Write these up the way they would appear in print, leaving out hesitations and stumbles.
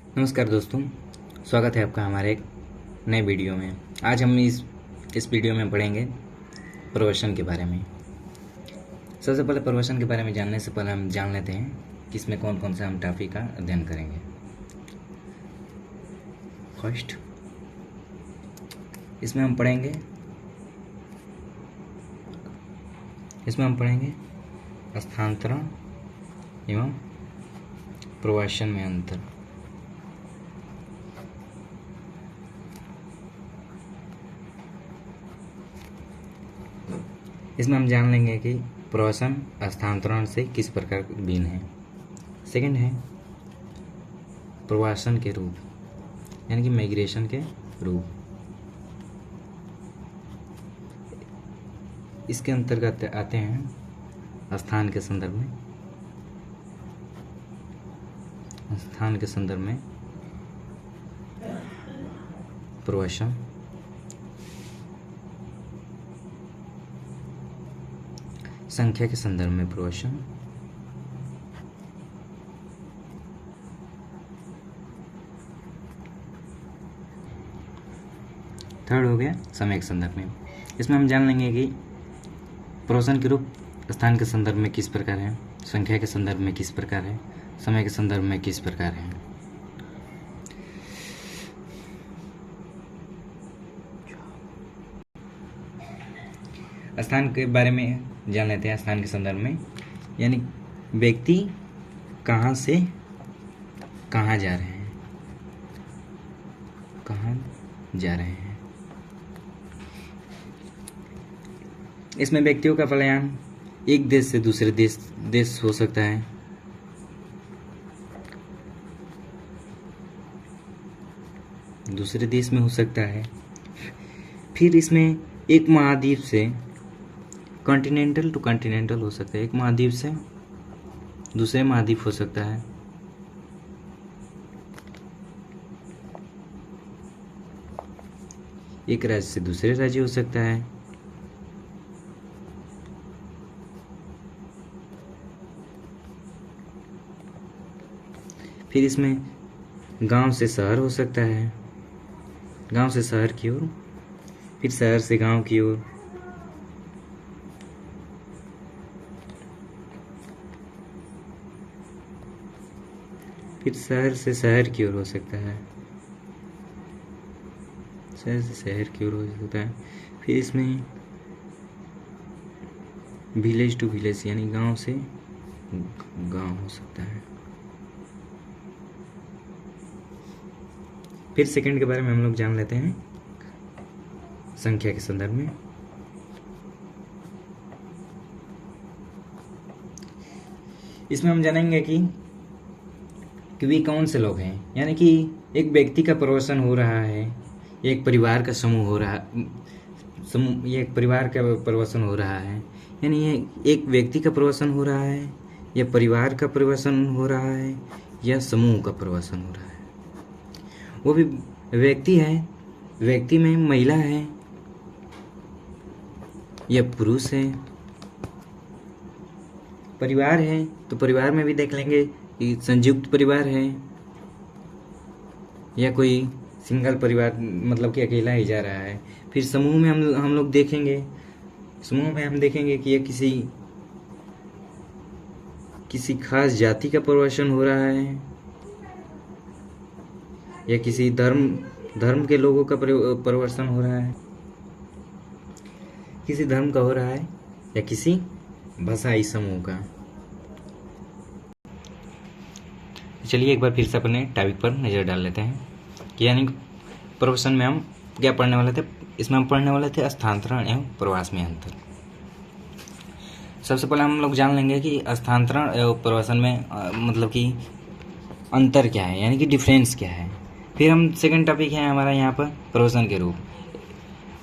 नमस्कार दोस्तों, स्वागत है आपका हमारे एक नए वीडियो में। आज हम इस वीडियो में पढ़ेंगे प्रवचन के बारे में। सबसे पहले प्रवचन के बारे में जानने से पहले हम जान लेते हैं कि इसमें कौन कौन से हम टॉपिक का अध्ययन करेंगे। फर्स्ट, इसमें हम पढ़ेंगे स्थानांतरण एवं प्रवचन में अंतर। इसमें हम जान लेंगे कि प्रवचन स्थानांतरण से किस प्रकार भिन्न है। सेकंड है प्रवासन के रूप, यानी कि माइग्रेशन के रूप। इसके अंतर्गत आते हैं स्थान के संदर्भ में प्रवचन, संख्या के संदर्भ में प्रवचन, थर्ड हो गया समय के संदर्भ में। इसमें हम जान लेंगे कि प्रवचन के रूप स्थान के संदर्भ में किस प्रकार है, संख्या के संदर्भ में किस प्रकार है, समय के संदर्भ में किस प्रकार है। स्थान के बारे में जान लेते हैं। स्थान के संदर्भ में यानी व्यक्ति कहाँ से कहाँ जा रहे हैं, इसमें व्यक्तियों का पलायन एक देश से दूसरे देश हो सकता है। दूसरे देश में हो सकता है। फिर इसमें एक महाद्वीप से कॉन्टिनेंटल टू कॉन्टिनेंटल हो सकता है, एक महाद्वीप से दूसरे महाद्वीप हो सकता है। एक राज्य से दूसरे राज्य हो सकता है। फिर इसमें गांव से शहर हो सकता है, गांव से शहर की ओर, फिर शहर से गांव की ओर। फिर शहर से शहर की ओर हो सकता है, शहर से शहर की ओर हो सकता है। फिर इसमें विलेज टू विलेज यानी गांव से गांव हो सकता है। फिर सेकंड के बारे में हम लोग जान लेते हैं संख्या के संदर्भ में। इसमें हम जानेंगे कि वे कौन से लोग हैं, यानी कि एक व्यक्ति का प्रवचन हो रहा है, एक परिवार का समूह हो रहा ये एक परिवार का प्रवचन हो रहा है, यानी ये एक व्यक्ति का प्रवचन हो रहा है, या परिवार का प्रवचन हो रहा है, या समूह का प्रवचन हो रहा है। वो भी व्यक्ति है, व्यक्ति में महिला है या पुरुष है। परिवार है तो परिवार में भी देख लेंगे कि संयुक्त परिवार है या कोई सिंगल परिवार, मतलब कि अकेला ही जा रहा है। फिर समूह में हम लोग देखेंगे, समूह में हम देखेंगे कि यह किसी खास जाति का प्रवचन हो रहा है, या किसी धर्म के लोगों का प्रवचन हो रहा है, किसी धर्म का हो रहा है, या किसी भाषाई समूह का। चलिए एक बार फिर से अपने टॉपिक पर नज़र डाल लेते हैं कि यानी प्रवचन में हम क्या पढ़ने वाले थे। इसमें हम पढ़ने वाले थे स्थानांतरण एवं प्रवास में अंतर। सबसे पहले हम लोग जान लेंगे कि स्थानांतरण एवं प्रवासन में मतलब कि अंतर क्या है, यानी कि डिफरेंस क्या है। फिर हम सेकंड टॉपिक है हमारा यहाँ पर प्रवचन के रूप,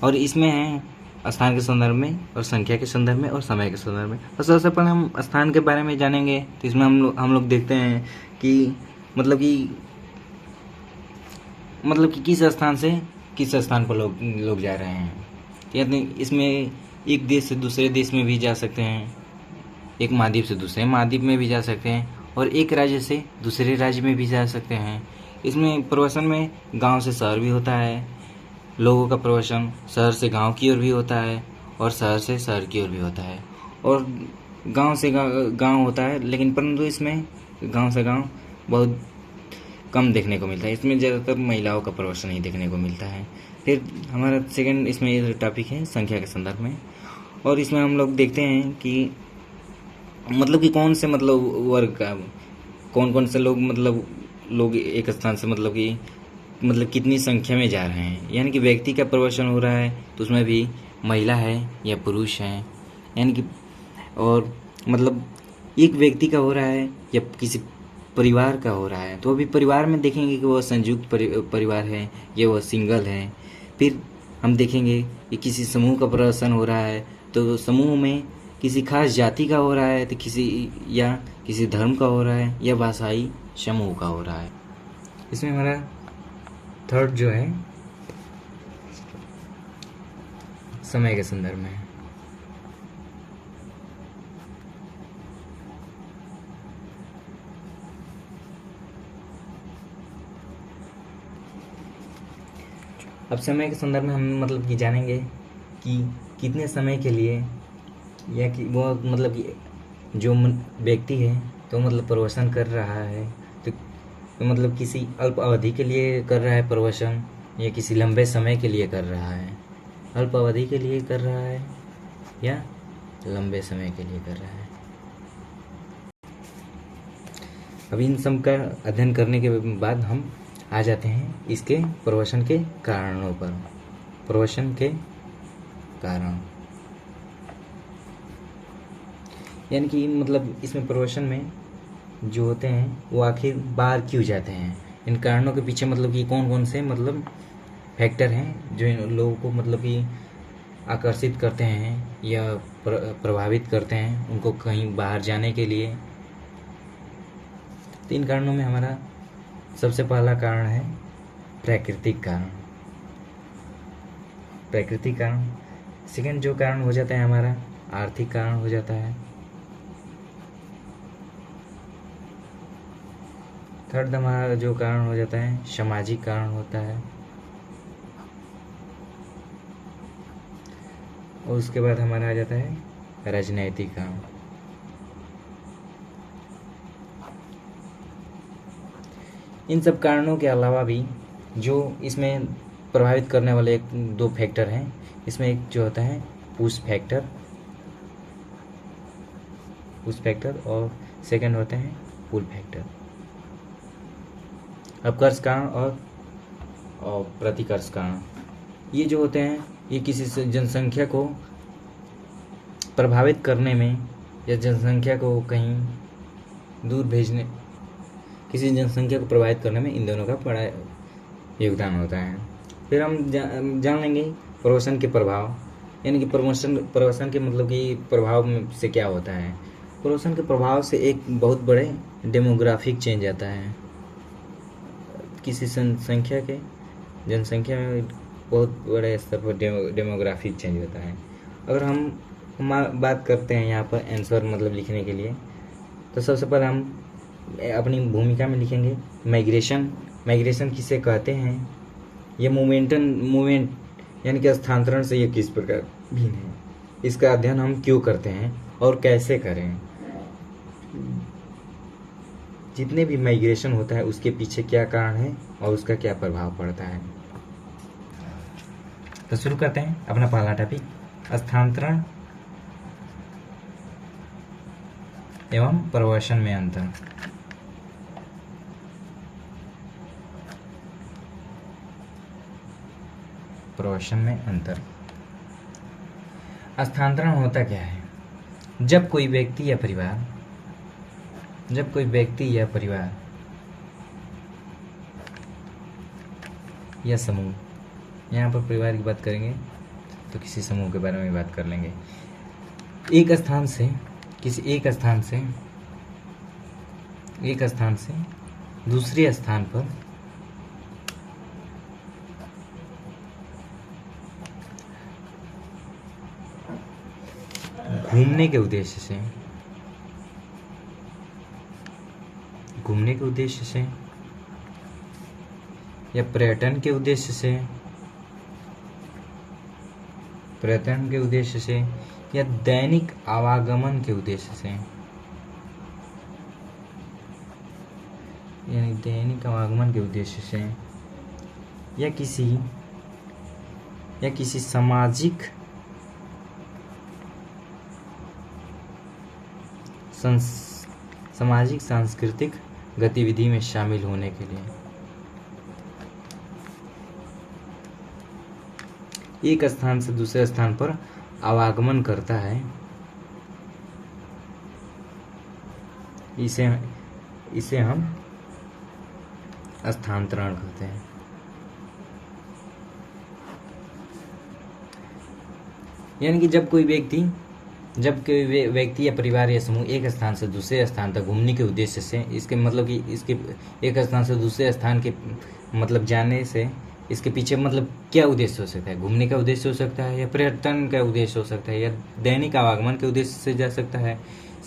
और इसमें है स्थान के संदर्भ में और संख्या के संदर्भ में और समय के संदर्भ में। और सबसे पहले हम स्थान के बारे में जानेंगे। तो इसमें हम लोग देखते हैं कि मतलब कि किस स्थान से किस स्थान पर लोग जा रहे हैं। यानी इसमें एक देश से दूसरे देश में भी जा सकते हैं, एक महाद्वीप से दूसरे महाद्वीप में भी जा सकते हैं, और एक राज्य से दूसरे राज्य में भी जा सकते हैं। इसमें प्रवसन में गांव से शहर भी होता है, लोगों का प्रवसन शहर से गांव की ओर भी होता है और शहर से शहर की ओर भी होता है, और गांव से गांव होता है, लेकिन परंतु इसमें गांव से गांव बहुत कम देखने को मिलता है। इसमें ज़्यादातर महिलाओं का प्रवसन ही देखने को मिलता है। फिर हमारा सेकंड इसमें टॉपिक है संख्या के संदर्भ में, और इसमें हम लोग देखते हैं कि मतलब कि कौन से मतलब वर्ग का कौन कौन से लोग एक स्थान से मतलब कितनी संख्या में जा रहे हैं, यानी कि व्यक्ति का प्रवसन हो रहा है तो उसमें भी महिला है या पुरुष है, यानी कि और मतलब एक व्यक्ति का हो रहा है या किसी परिवार का हो रहा है, तो अभी परिवार में देखेंगे कि वह संयुक्त परिवार है या वह सिंगल है। फिर हम देखेंगे कि किसी समूह का प्रदर्शन हो रहा है तो समूह में किसी खास जाति का हो रहा है तो किसी धर्म का हो रहा है या भाषाई समूह का हो रहा है। इसमें हमारा थर्ड जो है समय के संदर्भ में है। अब समय के संदर्भ में हम मतलब कि जानेंगे कि कितने समय के लिए या कि वो मतलब कि जो व्यक्ति है तो मतलब प्रवसन कर रहा है तो मतलब किसी अल्प अवधि के लिए कर रहा है प्रवसन या किसी लंबे समय के लिए कर रहा है, अल्प अवधि के लिए कर रहा है या लंबे समय के लिए कर रहा है। अब इन सब का अध्ययन करने के बाद हम आ जाते हैं इसके प्रवसन के कारणों पर। प्रवसन के कारण यानी कि मतलब इसमें प्रवसन में जो होते हैं वो आखिर बार क्यों जाते हैं, इन कारणों के पीछे मतलब कि कौन कौन से मतलब फैक्टर हैं जो इन लोगों को मतलब कि आकर्षित करते हैं या प्रभावित करते हैं उनको कहीं बाहर जाने के लिए। तो इन कारणों में हमारा सबसे पहला कारण है प्राकृतिक कारण। प्राकृतिक कारण। सेकंड जो कारण हो जाता है हमारा आर्थिक कारण हो जाता है। थर्ड हमारा जो कारण हो जाता है सामाजिक कारण होता है, और उसके बाद हमारा आ जाता है राजनैतिक कारण। इन सब कारणों के अलावा भी जो इसमें प्रभावित करने वाले एक दो फैक्टर हैं, इसमें एक जो होता है पुश फैक्टर और सेकंड होते हैं पुल फैक्टर। अपकर्ष कारण और प्रतिकर्ष कारण, ये जो होते हैं ये किसी जनसंख्या को प्रभावित करने में या जनसंख्या को कहीं दूर भेजने, किसी जनसंख्या को प्रभावित करने में इन दोनों का बड़ा योगदान होता है। फिर हम जान लेंगे प्रवसन के प्रभाव, यानी कि प्रवसन के मतलब कि प्रभाव से क्या होता है। प्रवसन के प्रभाव से एक बहुत बड़े डेमोग्राफिक चेंज आता है, किसी जनसंख्या में बहुत बड़े स्तर पर डेमोग्राफिक चेंज होता है। अगर हम बात करते हैं यहाँ पर आंसर मतलब लिखने के लिए, तो सबसे पहले हम अपनी भूमिका में लिखेंगे माइग्रेशन किसे कहते हैं, ये मूवमेंट यानी कि स्थानांतरण से ये किस प्रकार भिन्न है, इसका अध्ययन हम क्यों करते हैं और कैसे करें, जितने भी माइग्रेशन होता है उसके पीछे क्या कारण है और उसका क्या प्रभाव पड़ता है। तो शुरू करते हैं अपना पहला टॉपिक, स्थानांतरण एवं प्रवसन में अंतर। प्रवसन में अंतर। स्थानांतरण होता क्या है? जब कोई व्यक्ति या परिवार या समूह, यहाँ पर परिवार की बात करेंगे तो किसी समूह के बारे में बात कर लेंगे, एक स्थान से दूसरे स्थान पर घूमने के उद्देश्य से या पर्यटन के उद्देश्य से या दैनिक आवागमन के उद्देश्य से, यानी दैनिक आवागमन के उद्देश्य से, या किसी सामाजिक सांस्कृतिक गतिविधि में शामिल होने के लिए। एक स्थान से दूसरे स्थान पर आवागमन करता है, इसे हम स्थानांतरण कहते हैं। यानी कि जब कोई व्यक्ति या परिवार या समूह एक स्थान से दूसरे स्थान तक घूमने के उद्देश्य से, इसके मतलब कि इसके एक स्थान से दूसरे स्थान के मतलब जाने से इसके पीछे मतलब क्या उद्देश्य हो सकता है? घूमने का उद्देश्य हो सकता है, या पर्यटन का उद्देश्य हो सकता है, या दैनिक आवागमन के उद्देश्य से जा सकता है,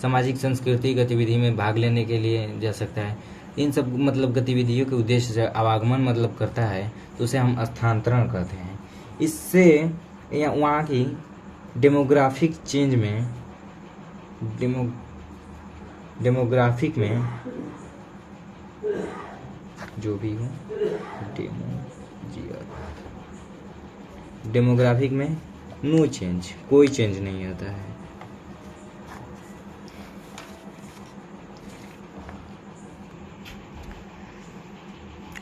सामाजिक संस्कृति गतिविधि में भाग लेने के लिए जा सकता है। इन सब मतलब गतिविधियों के उद्देश्य से आवागमन मतलब करता है तो उसे हम स्थानांतरण कहते हैं। इससे या वहाँ की डेमोग्राफिक चेंज में डेमोग्राफिक में जो भी हो डेमोग्राफिक में नो चेंज, कोई चेंज नहीं आता है।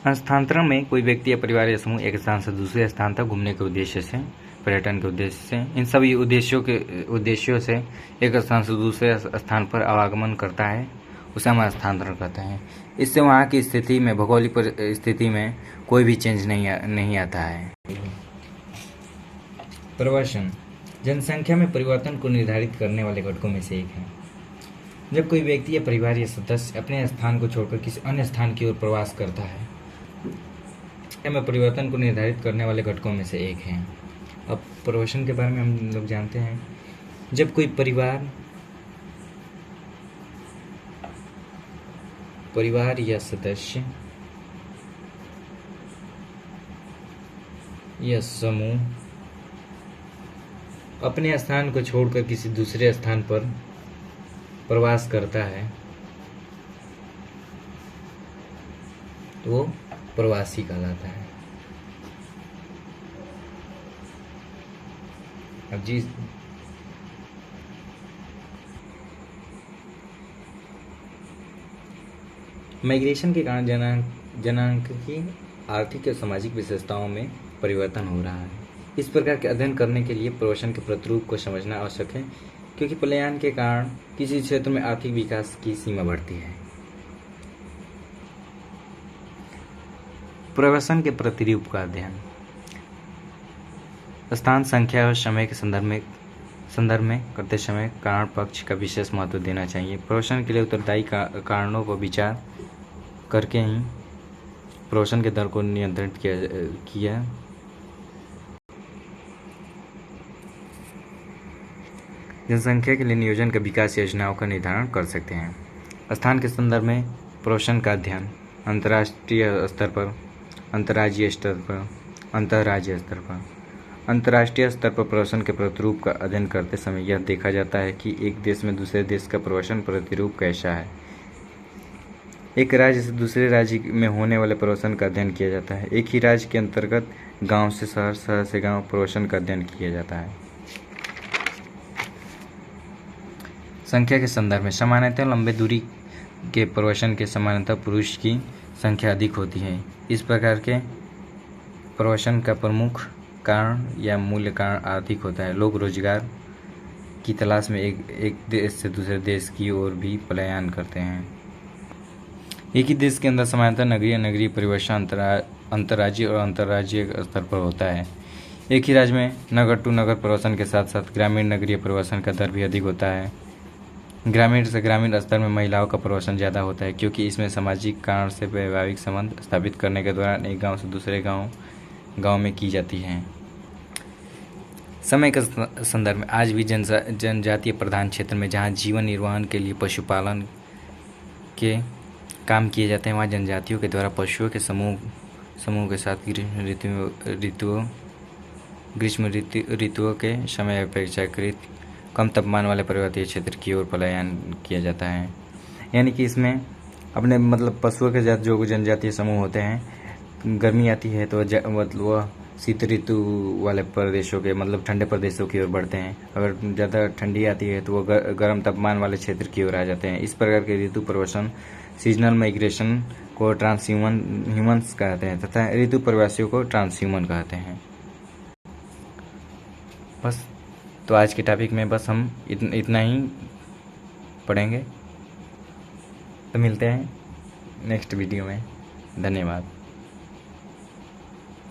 स्थानांतरण में कोई व्यक्ति या परिवार या समूह एक स्थान से दूसरे स्थान तक घूमने के उद्देश्य से, पर्यटन के उद्देश्य से, इन सभी उद्देश्यों से एक स्थान से दूसरे स्थान पर आवागमन करता है, उसे हम स्थानांतरण कहते हैं। इससे वहाँ की स्थिति में, भौगोलिक स्थिति में कोई भी चेंज नहीं आता है। प्रवासन जनसंख्या में परिवर्तन को निर्धारित करने वाले घटकों में से एक है। जब कोई व्यक्ति या परिवार या सदस्य अपने स्थान को छोड़कर किसी अन्य स्थान की ओर प्रवास करता है, में परिवर्तन को निर्धारित करने वाले घटकों में से एक है। अब प्रवासन के बारे में हम लोग जानते हैं। जब कोई परिवार या सदस्य या समूह अपने स्थान को छोड़कर किसी दूसरे स्थान पर प्रवास करता है तो वो प्रवासी कहलाता है। अब जी माइग्रेशन के कारण जनांक की आर्थिक और सामाजिक विशेषताओं में परिवर्तन हो रहा है। इस प्रकार के अध्ययन करने के लिए प्रवासन के प्रतिरूप को समझना आवश्यक है, क्योंकि पलायन के कारण किसी क्षेत्र में आर्थिक विकास की सीमा बढ़ती है। प्रवासन के प्रतिरूप का अध्ययन स्थान, संख्या और समय के संदर्भ में करते समय कारण पक्ष का विशेष महत्व देना चाहिए। प्रवासन के लिए उत्तरदायी कारणों को विचार करके ही प्रवासन के दर को नियंत्रित किया। जनसंख्या के लिए नियोजन का विकास योजनाओं का निर्धारण कर सकते हैं। स्थान के संदर्भ में प्रवासन का अध्ययन अंतर्राष्ट्रीय स्तर पर, अंतर्राज्यीय स्तर पर, अंतर्राज्यीय स्तर पर। अंतर्राष्ट्रीय स्तर पर प्रवासन के प्रतिरूप का अध्ययन करते समय यह देखा जाता है कि एक देश में दूसरे देश का प्रवासन प्रतिरूप कैसा है। एक राज्य से दूसरे राज्य में होने वाले प्रवासन का अध्ययन किया जाता है। एक ही राज्य के अंतर्गत गांव से शहर, शहर से गांव प्रवासन का अध्ययन किया जाता है। संख्या के संदर्भ में सामान्यतः लंबे दूरी के प्रवासन के सामान्यतः पुरुष की संख्या अधिक होती है। इस प्रकार के प्रवासन का प्रमुख कारण या मूल्य कारण आर्थिक होता है। लोग रोजगार की तलाश में एक देश से दूसरे देश की ओर भी पलायन करते हैं। एक ही देश के अंदर सामान्यतः नगरीय परिवर्तन अंतर्राज्यीय और अंतर्राज्यीय स्तर पर होता है। एक ही राज्य में नगर टू नगर प्रवासन के साथ साथ ग्रामीण नगरीय प्रवासन का दर भी अधिक होता है। ग्रामीण से ग्रामीण स्तर में महिलाओं का प्रवासन ज़्यादा होता है, क्योंकि इसमें सामाजिक कारण से वैवाहिक संबंध स्थापित करने के दौरान एक गांव से दूसरे गांव में की जाती है। समय के संदर्भ में आज भी जनजातीय प्रधान क्षेत्र में जहां जीवन निर्वाहन के लिए पशुपालन के काम किए जाते हैं, वहां जनजातियों के द्वारा पशुओं के समूह के साथ ग्रीष्म ऋतुओं के समय अपेक्षाकृत कम तापमान वाले पर्वतीय क्षेत्र की ओर पलायन किया जाता है। यानी कि इसमें अपने मतलब पशुओं के जो जनजातीय समूह होते हैं, गर्मी आती है तो मतलब वह शीत ऋतु वाले प्रदेशों के मतलब ठंडे प्रदेशों की ओर बढ़ते हैं। अगर ज़्यादा ठंडी आती है तो वो गर्म तापमान वाले क्षेत्र की ओर आ जाते हैं। इस प्रकार के ऋतु प्रवासन सीजनल माइग्रेशन को ह्यूमन्स कहते हैं तथा ऋतु प्रवासियों को ट्रांसह्यूमन कहते हैं। बस तो आज के टॉपिक में बस हम इतना ही पढ़ेंगे। तो मिलते हैं नेक्स्ट वीडियो में। धन्यवाद।